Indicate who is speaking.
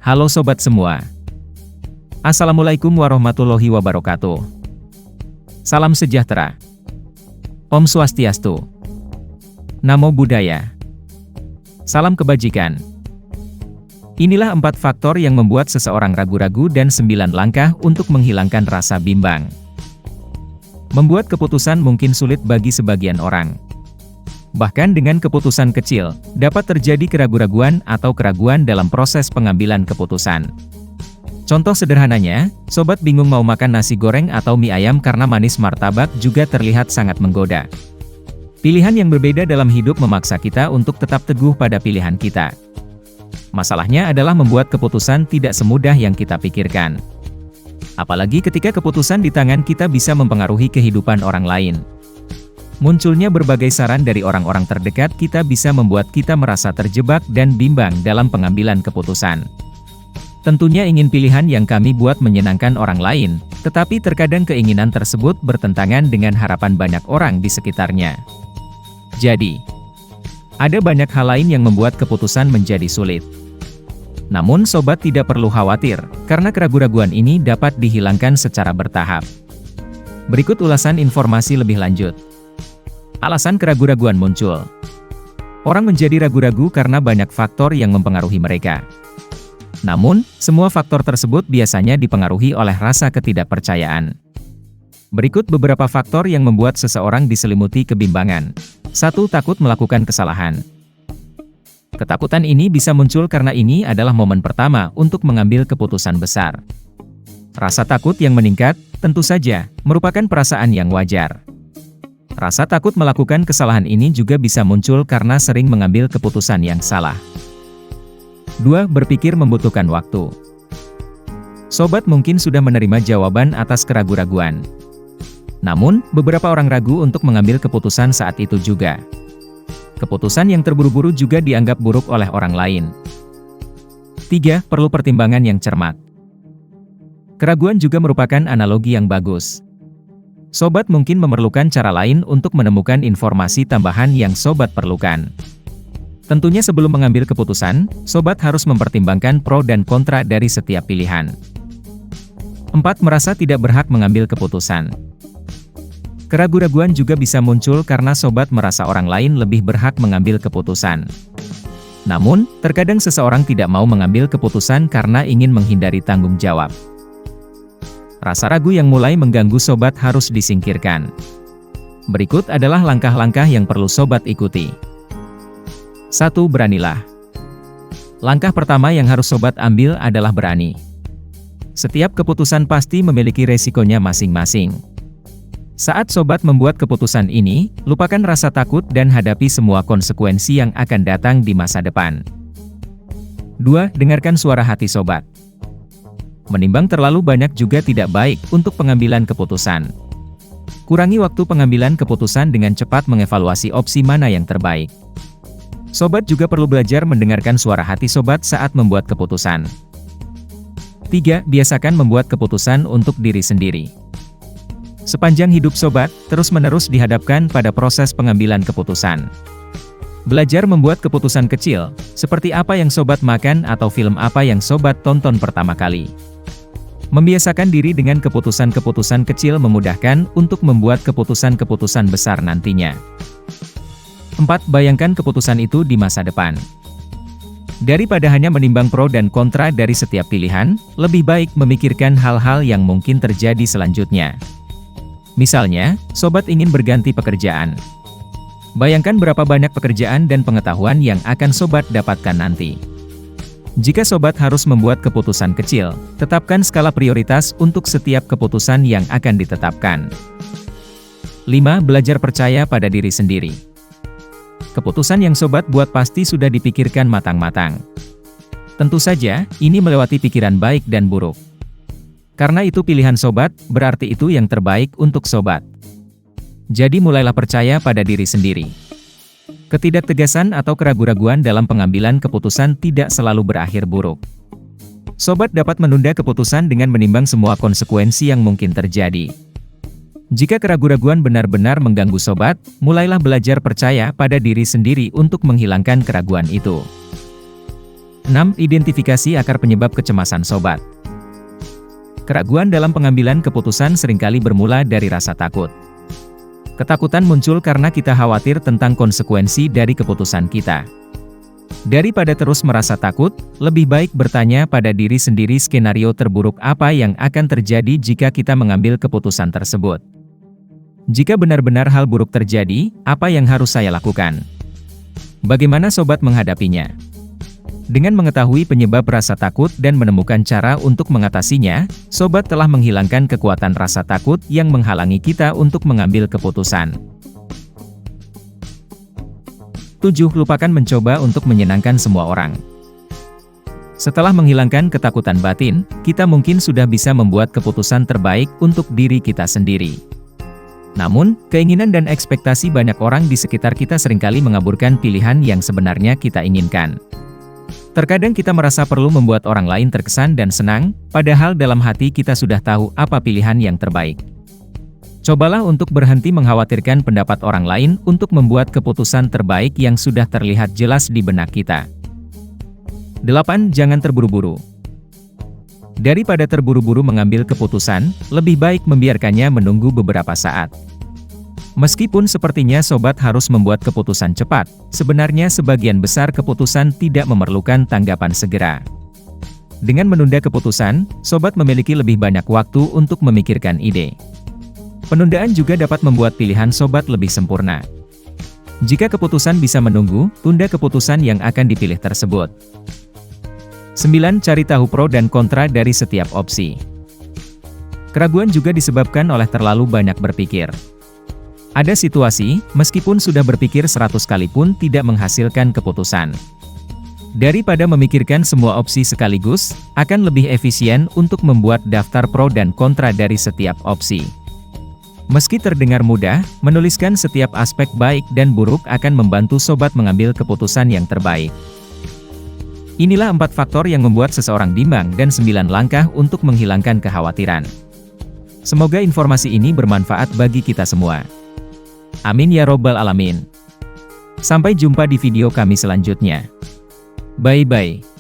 Speaker 1: Halo sobat semua. Assalamualaikum warahmatullahi wabarakatuh. Salam sejahtera. Om Swastiastu. Namo Buddhaya. Salam kebajikan. Inilah 4 faktor yang membuat seseorang ragu-ragu dan 9 langkah untuk menghilangkan rasa bimbang. Membuat keputusan mungkin sulit bagi sebagian orang. Bahkan dengan keputusan kecil, dapat terjadi keraguan-raguan atau keraguan dalam proses pengambilan keputusan. Contoh sederhananya, sobat bingung mau makan nasi goreng atau mie ayam karena manis martabak juga terlihat sangat menggoda. Pilihan yang berbeda dalam hidup memaksa kita untuk tetap teguh pada pilihan kita. Masalahnya adalah membuat keputusan tidak semudah yang kita pikirkan. Apalagi ketika keputusan di tangan kita bisa mempengaruhi kehidupan orang lain. Munculnya berbagai saran dari orang-orang terdekat kita bisa membuat kita merasa terjebak dan bimbang dalam pengambilan keputusan. Tentunya ingin pilihan yang kami buat menyenangkan orang lain, tetapi terkadang keinginan tersebut bertentangan dengan harapan banyak orang di sekitarnya. Jadi, ada banyak hal lain yang membuat keputusan menjadi sulit. Namun sobat tidak perlu khawatir, karena keraguan-raguan ini dapat dihilangkan secara bertahap. Berikut ulasan informasi lebih lanjut. Alasan keraguan-raguan muncul. Orang menjadi ragu-ragu karena banyak faktor yang mempengaruhi mereka. Namun, semua faktor tersebut biasanya dipengaruhi oleh rasa ketidakpercayaan. Berikut beberapa faktor yang membuat seseorang diselimuti kebimbangan. 1. Takut melakukan kesalahan. Ketakutan ini bisa muncul karena ini adalah momen pertama untuk mengambil keputusan besar. Rasa takut yang meningkat, tentu saja, merupakan perasaan yang wajar. Rasa takut melakukan kesalahan ini juga bisa muncul karena sering mengambil keputusan yang salah. 2. Berpikir membutuhkan waktu. Sobat mungkin sudah menerima jawaban atas keraguan-raguan. Namun, beberapa orang ragu untuk mengambil keputusan saat itu juga. Keputusan yang terburu-buru juga dianggap buruk oleh orang lain. 3. Perlu pertimbangan yang cermat. Keraguan juga merupakan analogi yang bagus. Sobat mungkin memerlukan cara lain untuk menemukan informasi tambahan yang sobat perlukan. Tentunya sebelum mengambil keputusan, sobat harus mempertimbangkan pro dan kontra dari setiap pilihan. 4. Merasa tidak berhak mengambil keputusan. Keraguan-raguan juga bisa muncul karena sobat merasa orang lain lebih berhak mengambil keputusan. Namun, terkadang seseorang tidak mau mengambil keputusan karena ingin menghindari tanggung jawab. Rasa ragu yang mulai mengganggu sobat harus disingkirkan. Berikut adalah langkah-langkah yang perlu sobat ikuti. 1. Beranilah. Langkah pertama yang harus sobat ambil adalah berani. Setiap keputusan pasti memiliki resikonya masing-masing. Saat sobat membuat keputusan ini, lupakan rasa takut dan hadapi semua konsekuensi yang akan datang di masa depan. 2. Dengarkan suara hati sobat. Menimbang terlalu banyak juga tidak baik untuk pengambilan keputusan. Kurangi waktu pengambilan keputusan dengan cepat mengevaluasi opsi mana yang terbaik. Sobat juga perlu belajar mendengarkan suara hati sobat saat membuat keputusan. 3. Biasakan membuat keputusan untuk diri sendiri. Sepanjang hidup sobat, terus-menerus dihadapkan pada proses pengambilan keputusan. Belajar membuat keputusan kecil, seperti apa yang sobat makan atau film apa yang sobat tonton pertama kali. Membiasakan diri dengan keputusan-keputusan kecil memudahkan untuk membuat keputusan-keputusan besar nantinya. 4. Bayangkan keputusan itu di masa depan. Daripada hanya menimbang pro dan kontra dari setiap pilihan, lebih baik memikirkan hal-hal yang mungkin terjadi selanjutnya. Misalnya, sobat ingin berganti pekerjaan. Bayangkan berapa banyak pekerjaan dan pengetahuan yang akan sobat dapatkan nanti. Jika sobat harus membuat keputusan kecil, tetapkan skala prioritas untuk setiap keputusan yang akan ditetapkan. 5. Belajar percaya pada diri sendiri. Keputusan yang sobat buat pasti sudah dipikirkan matang-matang. Tentu saja, ini melewati pikiran baik dan buruk. Karena itu pilihan sobat, berarti itu yang terbaik untuk sobat. Jadi mulailah percaya pada diri sendiri. Ketidaktegasan atau keraguan-raguan dalam pengambilan keputusan tidak selalu berakhir buruk. Sobat dapat menunda keputusan dengan menimbang semua konsekuensi yang mungkin terjadi. Jika keraguan-raguan benar-benar mengganggu sobat, mulailah belajar percaya pada diri sendiri untuk menghilangkan keraguan itu. 6. Identifikasi akar penyebab kecemasan sobat. Keraguan dalam pengambilan keputusan seringkali bermula dari rasa takut. Ketakutan muncul karena kita khawatir tentang konsekuensi dari keputusan kita. Daripada terus merasa takut, lebih baik bertanya pada diri sendiri skenario terburuk apa yang akan terjadi jika kita mengambil keputusan tersebut. Jika benar-benar hal buruk terjadi, apa yang harus saya lakukan? Bagaimana sobat menghadapinya? Dengan mengetahui penyebab rasa takut dan menemukan cara untuk mengatasinya, sobat telah menghilangkan kekuatan rasa takut yang menghalangi kita untuk mengambil keputusan. 7. Lupakan mencoba untuk menyenangkan semua orang. Setelah menghilangkan ketakutan batin, kita mungkin sudah bisa membuat keputusan terbaik untuk diri kita sendiri. Namun, keinginan dan ekspektasi banyak orang di sekitar kita seringkali mengaburkan pilihan yang sebenarnya kita inginkan. Terkadang kita merasa perlu membuat orang lain terkesan dan senang, padahal dalam hati kita sudah tahu apa pilihan yang terbaik. Cobalah untuk berhenti mengkhawatirkan pendapat orang lain untuk membuat keputusan terbaik yang sudah terlihat jelas di benak kita. 8. Jangan terburu-buru. Daripada terburu-buru mengambil keputusan, lebih baik membiarkannya menunggu beberapa saat. Meskipun sepertinya sobat harus membuat keputusan cepat, sebenarnya sebagian besar keputusan tidak memerlukan tanggapan segera. Dengan menunda keputusan, sobat memiliki lebih banyak waktu untuk memikirkan ide. Penundaan juga dapat membuat pilihan sobat lebih sempurna. Jika keputusan bisa menunggu, tunda keputusan yang akan dipilih tersebut. 9. Cari tahu pro dan kontra dari setiap opsi. Keraguan juga disebabkan oleh terlalu banyak berpikir. Ada situasi, meskipun sudah berpikir 100 kali pun tidak menghasilkan keputusan. Daripada memikirkan semua opsi sekaligus, akan lebih efisien untuk membuat daftar pro dan kontra dari setiap opsi. Meski terdengar mudah, menuliskan setiap aspek baik dan buruk akan membantu sobat mengambil keputusan yang terbaik. Inilah 4 faktor yang membuat seseorang bimbang dan 9 langkah untuk menghilangkan kekhawatiran. Semoga informasi ini bermanfaat bagi kita semua. Amin ya robbal alamin. Sampai jumpa di video kami selanjutnya. Bye-bye.